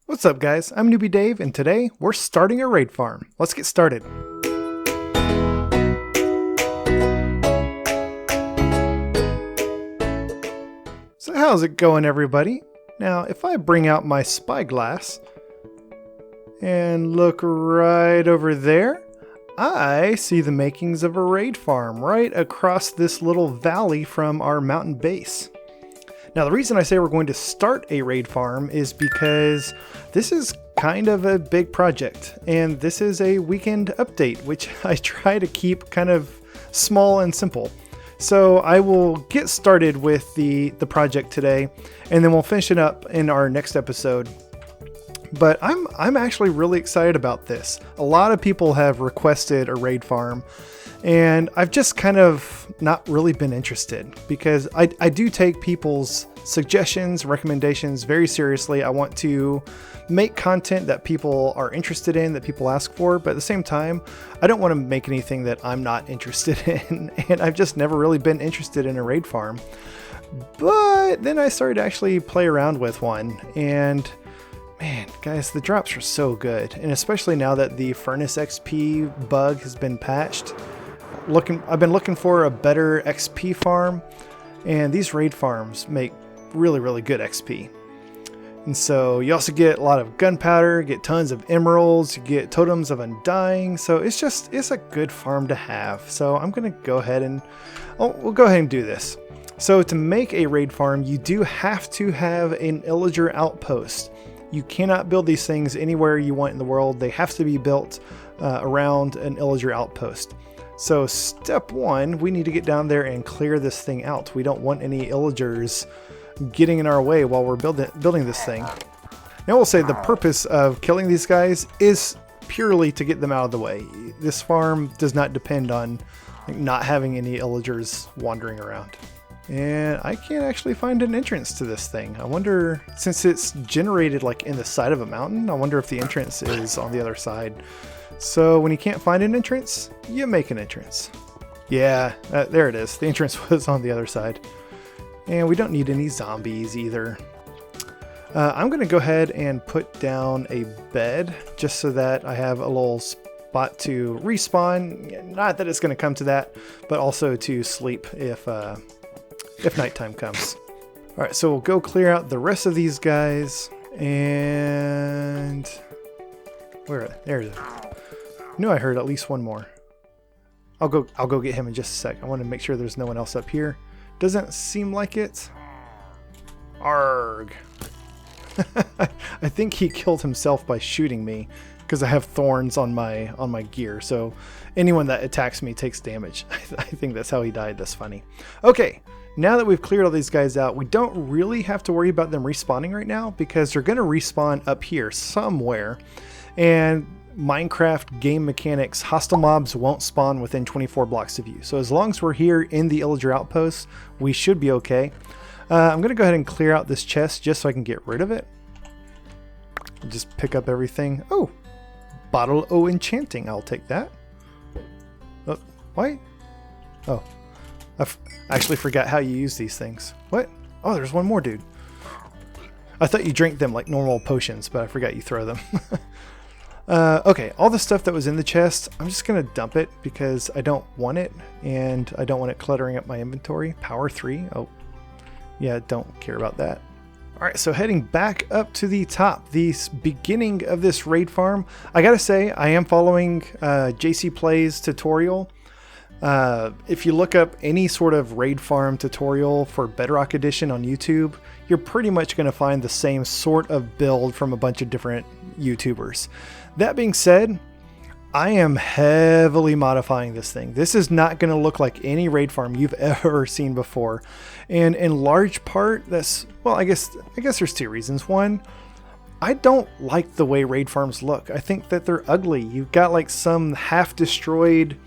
What's up guys, I'm Newbie Dave and today we're starting a raid farm. Let's get started. So how's it going everybody? Now if I bring out my spyglass and look right over there, I see the makings of a raid farm right across this little valley from our mountain base. Now the reason I say we're going to start a raid farm is because this is kind of a big project and this is a weekend update, which I try to keep kind of small and simple. So I will get started with the project today and then we'll finish it up in our next episode. But I'm actually really excited about this. A lot of people have requested a raid farm and I've just kind of not really been interested because I do take people's suggestions, recommendations very seriously. I want to make content that people are interested in, that people ask for, but at the same time, I don't want to make anything that I'm not interested in. And I've just never really been interested in a raid farm. But then I started to actually play around with one and man, guys, the drops are so good. And especially now that the Furnace XP bug has been patched, I've been looking for a better XP farm, and these raid farms make really good XP. And so you also get a lot of gunpowder, get tons of emeralds, you get totems of undying. So it's a good farm to have. So I'm going to go ahead and we'll go ahead and do this. So to make a raid farm, you do have to have an Pillager Outpost. You cannot build these things anywhere you want in the world. They have to be built around an Pillager Outpost. So step one, we need to get down there and clear this thing out. We don't want any Pillagers getting in our way while we're building this thing. Now we'll say the purpose of killing these guys is purely to get them out of the way. This farm does not depend on not having any Pillagers wandering around. And I can't actually find an entrance to this thing. I wonder, since it's generated like in the side of a mountain, I wonder if the entrance is on the other side. So when you can't find an entrance, you make an entrance. Yeah, there it is. The entrance was on the other side. And we don't need any zombies either. I'm going to go ahead and put down a bed just so that I have a little spot to respawn. Not that it's going to come to that, but also to sleep if nighttime comes. All right, so we'll go clear out the rest of these guys. And there it is. I knew I heard at least one more. I'll go get him in just a sec. I want to make sure there's no one else up here. Doesn't seem like it. Arg. I think he killed himself by shooting me because I have thorns on my gear. So anyone that attacks me takes damage. I think that's how he died. That's funny. Okay. Now that we've cleared all these guys out, we don't really have to worry about them respawning right now because they're going to respawn up here somewhere. And Minecraft game mechanics, hostile mobs won't spawn within 24 blocks of you. So as long as we're here in the Pillager Outpost, we should be okay. I'm going to go ahead and clear out this chest just so I can get rid of it. I'll just pick up everything. Oh, bottle o' enchanting. I'll take that. Oh, why? Oh, I actually forgot how you use these things. What? Oh, there's one more dude. I thought you drank them like normal potions, but I forgot you throw them. Okay, all the stuff that was in the chest, I'm just going to dump it because I don't want it, and I don't want it cluttering up my inventory. Power 3. Oh, yeah, don't care about that. All right, so heading back up to the top, the beginning of this raid farm. I got to say, I am following JC Plays tutorial. If you look up any sort of raid farm tutorial for Bedrock Edition on YouTube, you're pretty much going to find the same sort of build from a bunch of different YouTubers. That being said, I am heavily modifying this thing. This is not going to look like any raid farm you've ever seen before. And in large part, well, I guess there's two reasons. One, I don't like the way raid farms look. I think that they're ugly. You've got like some half destroyed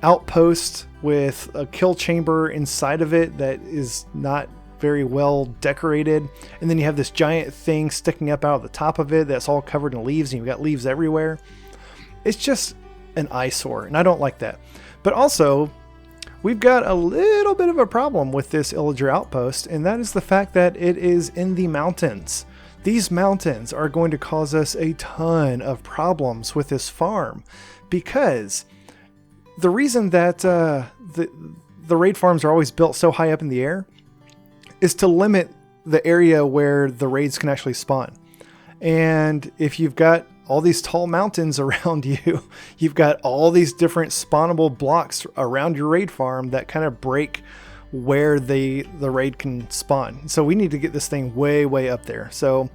outpost with a kill chamber inside of it that is not very well decorated, and then you have this giant thing sticking up out of the top of it that's all covered in leaves, and you've got leaves everywhere. It's just an eyesore, and I don't like that. But also, we've got a little bit of a problem with this Pillager Outpost, and that is the fact that it is in the mountains. These mountains are going to cause us a ton of problems with this farm, because the reason that the raid farms are always built so high up in the air is to limit the area where the raids can actually spawn. And if you've got all these tall mountains around you, you've got all these different spawnable blocks around your raid farm that kind of break where the raid can spawn. So we need to get this thing way, way up there. So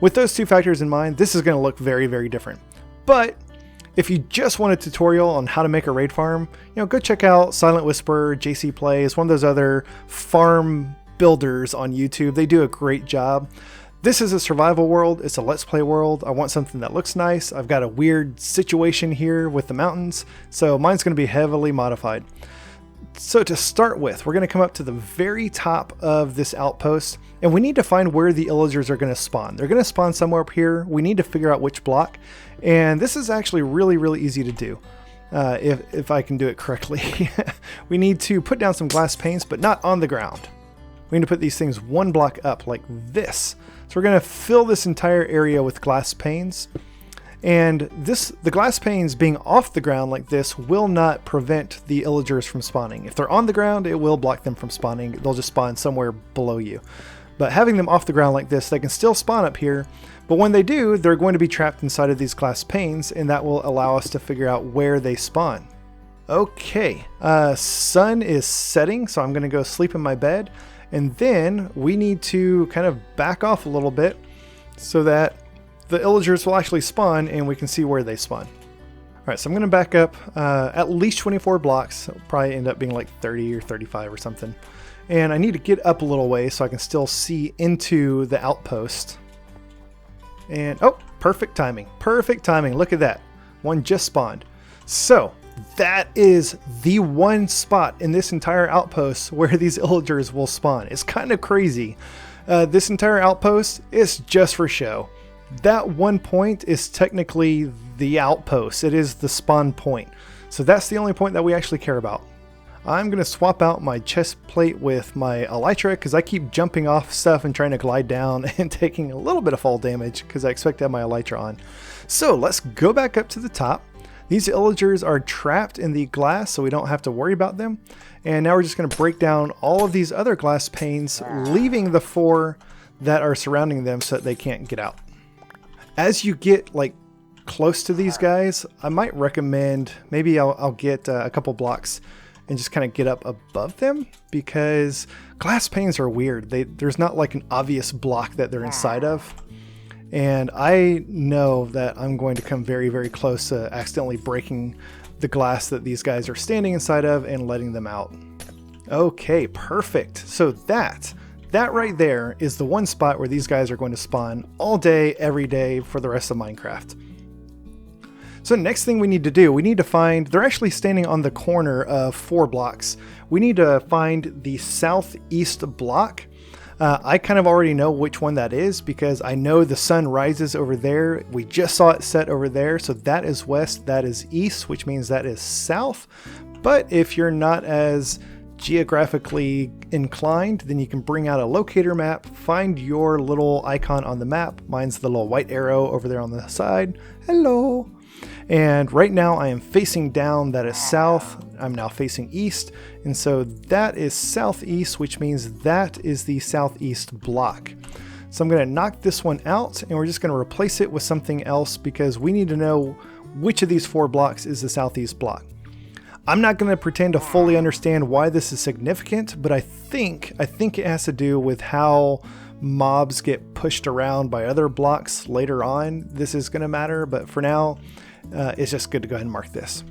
with those two factors in mind, this is going to look very, very different. But if you just want a tutorial on how to make a raid farm, go check out Silent Whisper, JC Plays, one of those other farm builders on YouTube. They do a great job. This is a survival world. It's a let's play world. I want something that looks nice. I've got a weird situation here with the mountains, so mine's going to be heavily modified. So to start with, we're going to come up to the very top of this outpost, and we need to find where the illagers are going to spawn. They're going to spawn somewhere up here. We need to figure out which block, and this is actually really, really easy to do. If I can do it correctly. We need to put down some glass panes, but not on the ground. We need to put these things one block up like this. So we're going to fill this entire area with glass panes. And the glass panes being off the ground like this will not prevent the illagers from spawning. If they're on the ground, it will block them from spawning. They'll just spawn somewhere below you. But having them off the ground like this, they can still spawn up here. But when they do, they're going to be trapped inside of these glass panes, and that will allow us to figure out where they spawn. Okay, sun is setting, so I'm going to go sleep in my bed. And then we need to kind of back off a little bit so that the illagers will actually spawn and we can see where they spawn. All right, so I'm going to back up at least 24 blocks. It'll probably end up being like 30 or 35 or something. And I need to get up a little way so I can still see into the outpost. And oh, perfect timing. Perfect timing. Look at that. One just spawned. So that is the one spot in this entire outpost where these illagers will spawn. It's kind of crazy. This entire outpost is just for show. That one point is technically the outpost. It is the spawn point. So that's the only point that we actually care about. I'm going to swap out my chest plate with my elytra because I keep jumping off stuff and trying to glide down and taking a little bit of fall damage because I expect to have my elytra on. So let's go back up to the top. These illagers are trapped in the glass, so we don't have to worry about them. And now we're just going to break down all of these other glass panes, leaving the 4 that are surrounding them so that they can't get out. As you get like close to these guys, I might recommend maybe I'll get a couple blocks and just kind of get up above them, because glass panes are weird. There's not like an obvious block that they're inside of. And I know that I'm going to come very, very close to accidentally breaking the glass that these guys are standing inside of and letting them out. Okay, perfect. So that right there is the one spot where these guys are going to spawn all day, every day for the rest of Minecraft. So next thing we need to do, we need to find, they're actually standing on the corner of 4 blocks. We need to find the southeast block. I kind of already know which one that is because I know the sun rises over there. We just saw it set over there. So that is west, that is east, which means that is south. But if you're not as geographically inclined, then you can bring out a locator map, find your little icon on the map. Mine's the little white arrow over there on the side. Hello. And right now I am facing down, that is south. I'm now facing east. And so that is southeast, which means that is the southeast block. So I'm going to knock this one out and we're just going to replace it with something else because we need to know which of these 4 blocks is the southeast block. I'm not going to pretend to fully understand why this is significant, but I think it has to do with how mobs get pushed around by other blocks later on. This is going to matter, but for now, it's just good to go ahead and mark this.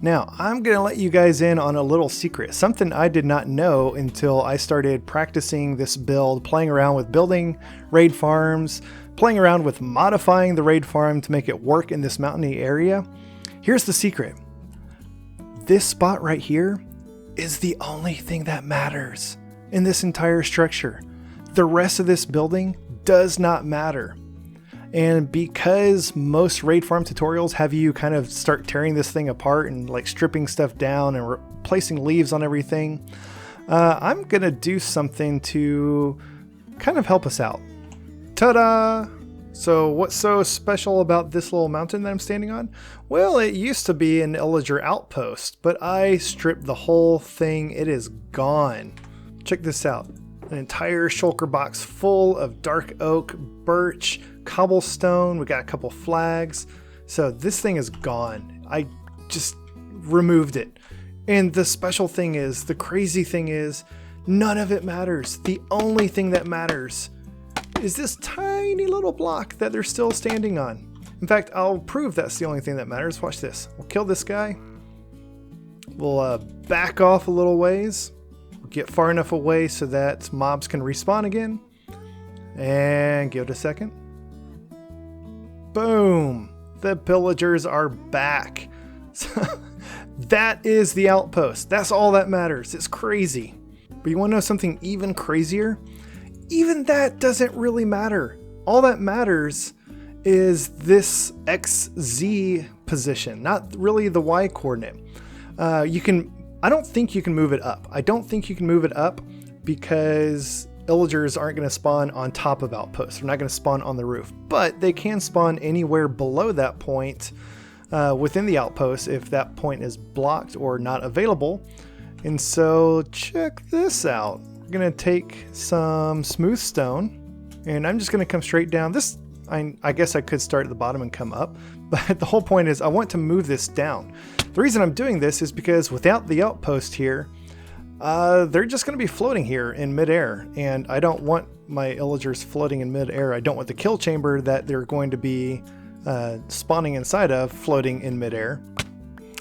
Now, I'm going to let you guys in on a little secret, something I did not know until I started practicing this build, playing around with building raid farms, playing around with modifying the raid farm to make it work in this mountainy area. Here's the secret. This spot right here is the only thing that matters in this entire structure. The rest of this building does not matter. And because most raid farm tutorials have you kind of start tearing this thing apart and like stripping stuff down and replacing leaves on everything, I'm gonna do something to kind of help us out. Ta-da! So what's so special about this little mountain that I'm standing on? Well, it used to be an Pillager Outpost, but I stripped the whole thing. It is gone. Check this out. An entire shulker box full of dark oak, birch, cobblestone. We got a couple flags. So this thing is gone. I just removed it. And the special thing is, the crazy thing is, none of it matters. The only thing that matters is this tiny little block that they're still standing on. In fact, I'll prove that's the only thing that matters. Watch this. We'll kill this guy. We'll back off a little ways. Get far enough away so that mobs can respawn again. And give it a second. Boom. The pillagers are back. That is the outpost. That's all that matters. It's crazy. But you want to know something even crazier? Even that doesn't really matter. All that matters is this XZ position, not really the Y coordinate. I don't think you can move it up. I don't think you can move it up because Pillagers aren't going to spawn on top of outposts. They're not going to spawn on the roof, but they can spawn anywhere below that point within the outpost if that point is blocked or not available. And so check this out. We're going to take some smooth stone and I'm just going to come straight down. This, I guess I could start at the bottom and come up, but the whole point is I want to move this down. The reason I'm doing this is because without the outpost here, they're just going to be floating here in midair, and I don't want my Pillagers floating in midair. I don't want the kill chamber that they're going to be spawning inside of floating in midair.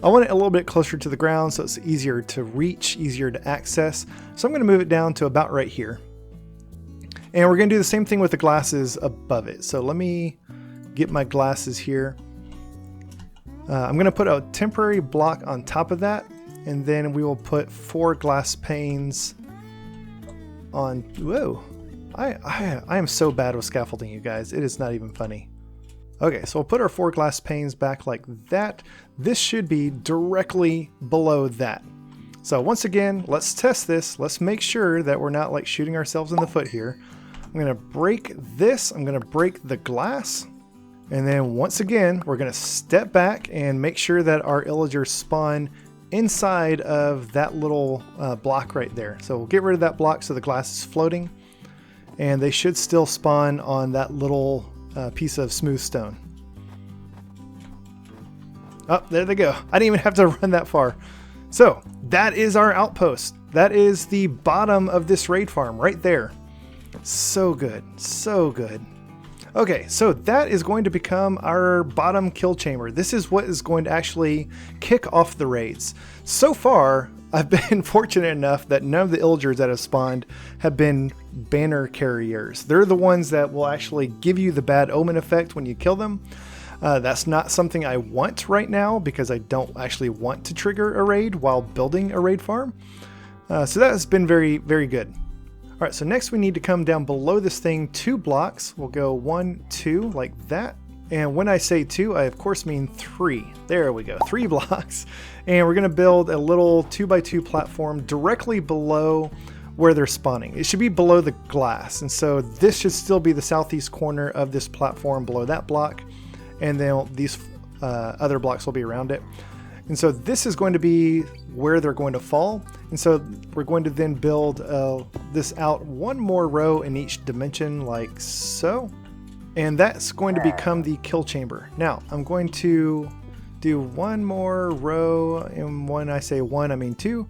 I want it a little bit closer to the ground so it's easier to reach, easier to access. So I'm going to move it down to about right here. And we're going to do the same thing with the glasses above it. So let me get my glasses here. I'm going to put a temporary block on top of that, and then we will put 4 glass panes on. Whoa, I am so bad with scaffolding, you guys. It is not even funny. Okay, so we'll put our 4 glass panes back like that. This should be directly below that. So once again, let's test this. Let's make sure that we're not like shooting ourselves in the foot here. I'm going to break this. I'm going to break the glass. And then once again, we're going to step back and make sure that our Pillagers spawn inside of that little block right there. So we'll get rid of that block so the glass is floating. And they should still spawn on that little piece of smooth stone. Oh, there they go. I didn't even have to run that far. So that is our outpost. That is the bottom of this raid farm right there. So good. So good. Okay, so that is going to become our bottom kill chamber. This is what is going to actually kick off the raids. So far, I've been fortunate enough that none of the Pillagers that have spawned have been banner carriers. They're the ones that will actually give you the bad omen effect when you kill them. That's not something I want right now because I don't actually want to trigger a raid while building a raid farm. So that has been very, very good. All right, so next we need to come down below this thing 2 blocks. We'll go 1, 2 like that. And when I say 2, I of course mean 3. There we go, 3 blocks. And we're gonna build a little 2x2 platform directly below where they're spawning. It should be below the glass. And so this should still be the southeast corner of this platform below that block. And then these other blocks will be around it. And so this is going to be where they're going to fall. And so we're going to then build this out 1 more row in each dimension like so. And that's going to become the kill chamber. Now I'm going to do 1 more row, and when I say 1, I mean 2.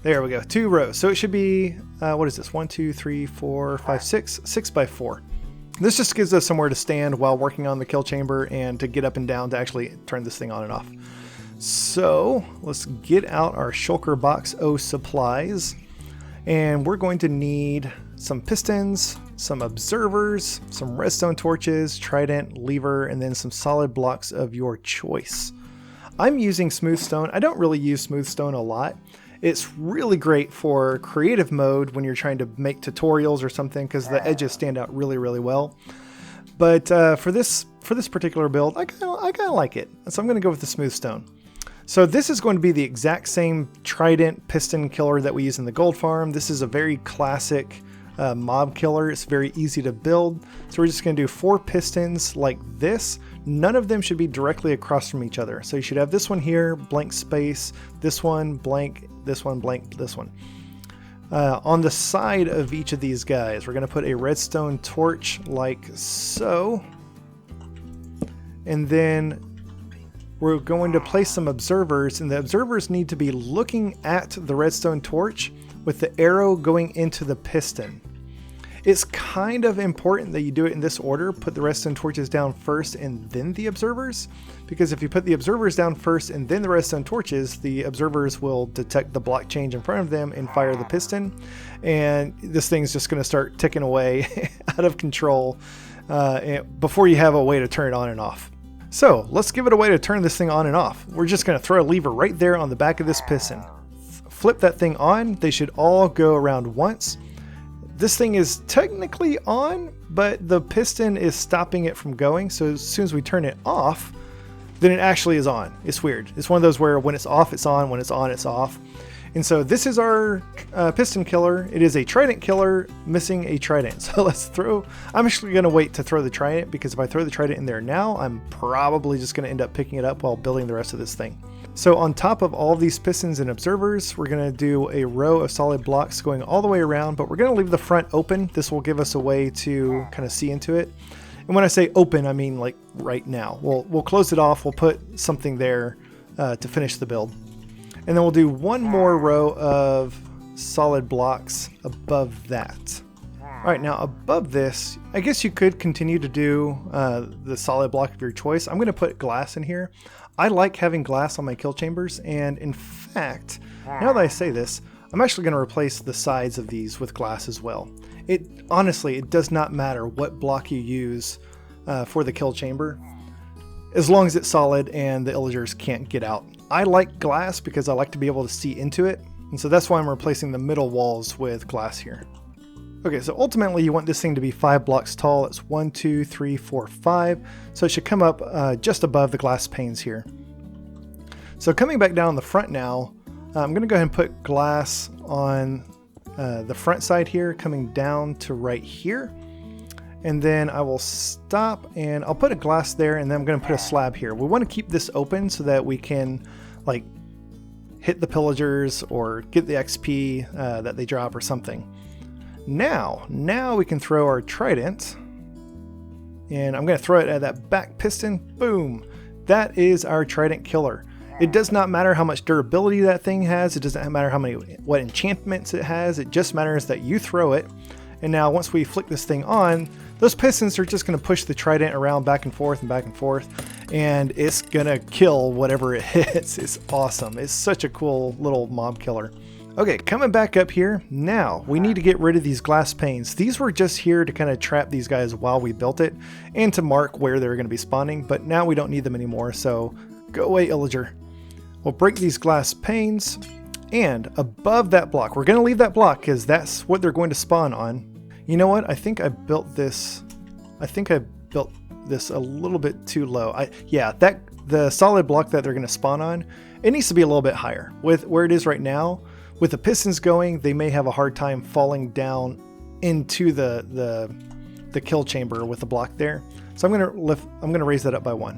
There we go, 2 rows. So it should be, what is this? 1, 2, 3, 4, 5, 6, 6 by 4. This just gives us somewhere to stand while working on the kill chamber and to get up and down to actually turn this thing on and off. So let's get out our shulker box O supplies, and we're going to need some pistons, some observers, some redstone torches, trident, lever, and then some solid blocks of your choice. I'm using smooth stone. I don't really use smooth stone a lot. It's really great for creative mode when you're trying to make tutorials or something because the edges stand out really, really well. But for this particular build, I kind of like it. So I'm going to go with the smooth stone. So this is going to be the exact same trident piston killer that we use in the gold farm. This is a very classic mob killer. It's very easy to build. So we're just going to do 4 pistons like this. None of them should be directly across from each other. So you should have this one here, blank space, this one, blank, this one, blank, this one. On the side of each of these guys, we're going to put a redstone torch like so. And then we're going to place some observers, and the observers need to be looking at the redstone torch with the arrow going into the piston. It's kind of important that you do it in this order. Put the redstone torches down first and then the observers, because if you put the observers down first and then the redstone torches, the observers will detect the block change in front of them and fire the piston, and this thing's just going to start ticking away out of control before you have a way to turn it on and off. So let's give it a way to turn this thing on and off. We're just going to throw a lever right there on the back of this piston. Flip that thing on. They should all go around once. This thing is technically on, but the piston is stopping it from going. So as soon as we turn it off, then it actually is on. It's weird. It's one of those where when it's off, it's on. When it's on, it's off. And so this is our piston killer. It is a trident killer missing a trident. So let's throw, I'm actually going to wait to throw the trident, because if I throw the trident in there now, I'm probably just going to end up picking it up while building the rest of this thing. So on top of all of these pistons and observers, we're going to do a row of solid blocks going all the way around, but we're going to leave the front open. This will give us a way to kind of see into it. And when I say open, I mean like right now. We'll close it off. We'll put something there to finish the build. And then we'll do one more row of solid blocks above that. All right, now above this, I guess you could continue to do the solid block of your choice. I'm going to put glass in here. I like having glass on my kill chambers, and in fact, now that I say this, I'm actually going to replace the sides of these with glass as well. Honestly, it does not matter what block you use for the kill chamber, as long as it's solid and the illagers can't get out. I like glass because I like to be able to see into it, and so that's why I'm replacing the middle walls with glass here. Okay, so ultimately you want this thing to be 5 blocks tall. It's 1, 2, 3, 4, 5. So it should come up just above the glass panes here. So coming back down the front now, I'm going to go ahead and put glass on the front side here, coming down to right here. And then I will stop and I'll put a glass there, and then I'm going to put a slab here. We want to keep this open so that we can like hit the pillagers or get the XP that they drop or something. Now we can throw our trident, and I'm going to throw it at that back piston. Boom! That is our trident killer. It does not matter how much durability that thing has. It doesn't matter what enchantments it has. It just matters that you throw it. And now once we flick this thing on, those pistons are just going to push the trident around back and forth and back and forth, and it's going to kill whatever it hits. It's awesome. It's such a cool little mob killer. Okay, coming back up here, now we need to get rid of these glass panes. These were just here to kind of trap these guys while we built it and to mark where they were going to be spawning, but now we don't need them anymore, so go away, illager. We'll break these glass panes, and above that block, we're going to leave that block because that's what they're going to spawn on. You know what? I think I built this a little bit too low. The solid block that they're going to spawn on, it needs to be a little bit higher. With where it is right now, with the pistons going, they may have a hard time falling down into the kill chamber with the block there. So I'm going to raise that up by 1,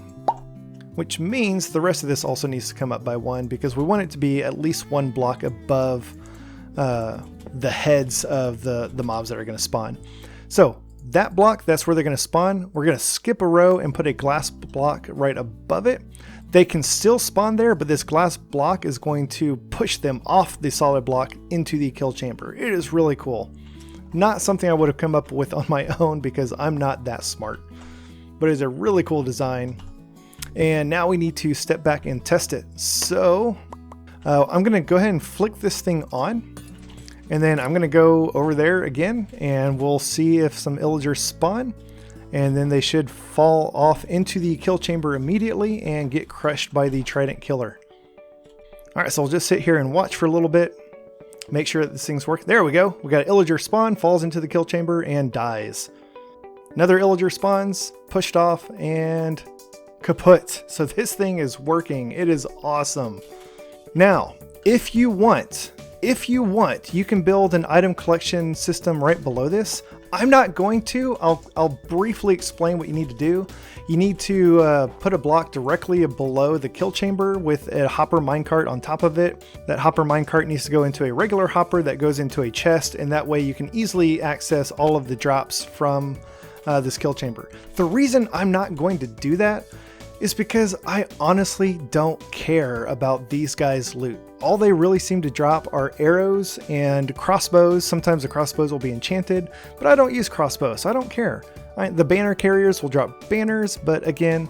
which means the rest of this also needs to come up by 1, because we want it to be at least 1 block above the heads of the mobs that are going to spawn. So that block, that's where they're going to spawn. We're going to skip a row and put a glass block right above it. They can still spawn there, but this glass block is going to push them off the solid block into the kill chamber. It is really cool. Not something I would have come up with on my own because I'm not that smart, but it's a really cool design. And now we need to step back and test it. So I'm going to go ahead and flick this thing on, and then I'm going to go over there again, and we'll see if some illagers spawn, and then they should fall off into the kill chamber immediately and get crushed by the trident killer. All right, so I'll just sit here and watch for a little bit, make sure that this thing's working. There we go. We got an illager spawn, falls into the kill chamber and dies. Another illager spawns, pushed off, and kaput. So this thing is working. It is awesome. Now, if you want If you want, you can build an item collection system right below this. I'm not going to. I'll briefly explain what you need to do. You need to put a block directly below the kill chamber with a hopper minecart on top of it. That hopper minecart needs to go into a regular hopper that goes into a chest, and that way you can easily access all of the drops from this kill chamber. The reason I'm not going to do that is because I honestly don't care about these guys' loot. All they really seem to drop are arrows and crossbows. Sometimes the crossbows will be enchanted, but I don't use crossbows, so I don't care. The banner carriers will drop banners, but again,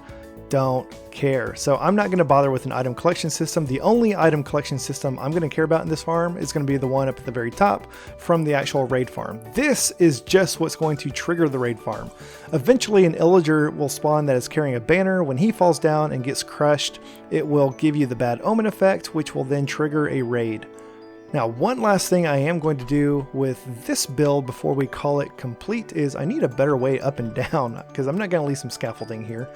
don't care. So I'm not going to bother with an item collection system. The only item collection system I'm going to care about in this farm is going to be the one up at the very top from the actual raid farm. This is just what's going to trigger the raid farm. Eventually an illager will spawn that is carrying a banner. When he falls down and gets crushed, it will give you the bad omen effect, which will then trigger a raid. Now, one last thing I am going to do with this build before we call it complete is I need a better way up and down, because I'm not going to leave some scaffolding here.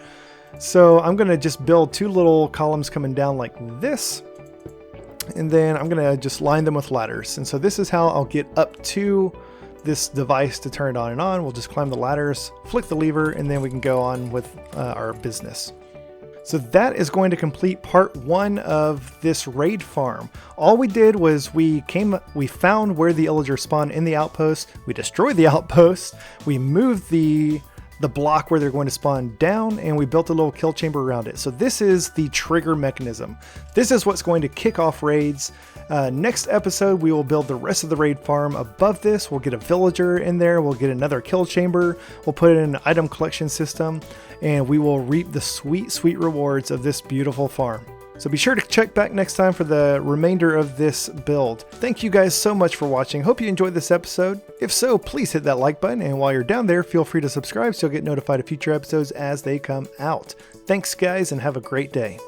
So I'm going to just build two little columns coming down like this, and then I'm going to just line them with ladders. And so this is how I'll get up to this device to turn it on and on. We'll just climb the ladders, flick the lever, and then we can go on with our business. So that is going to complete part 1 of this raid farm. All we did was we found where the illager spawned in the outpost. We destroyed the outpost. We moved the block where they're going to spawn down, and we built a little kill chamber around it. So this is the trigger mechanism. This is what's going to kick off raids. Next episode, we will build the rest of the raid farm above this. We'll get a villager in there. We'll get another kill chamber. We'll put it in an item collection system, and we will reap the sweet, sweet rewards of this beautiful farm. So be sure to check back next time for the remainder of this build. Thank you guys so much for watching. Hope you enjoyed this episode. If so, please hit that like button, and while you're down there, feel free to subscribe so you'll get notified of future episodes as they come out. Thanks guys, and have a great day.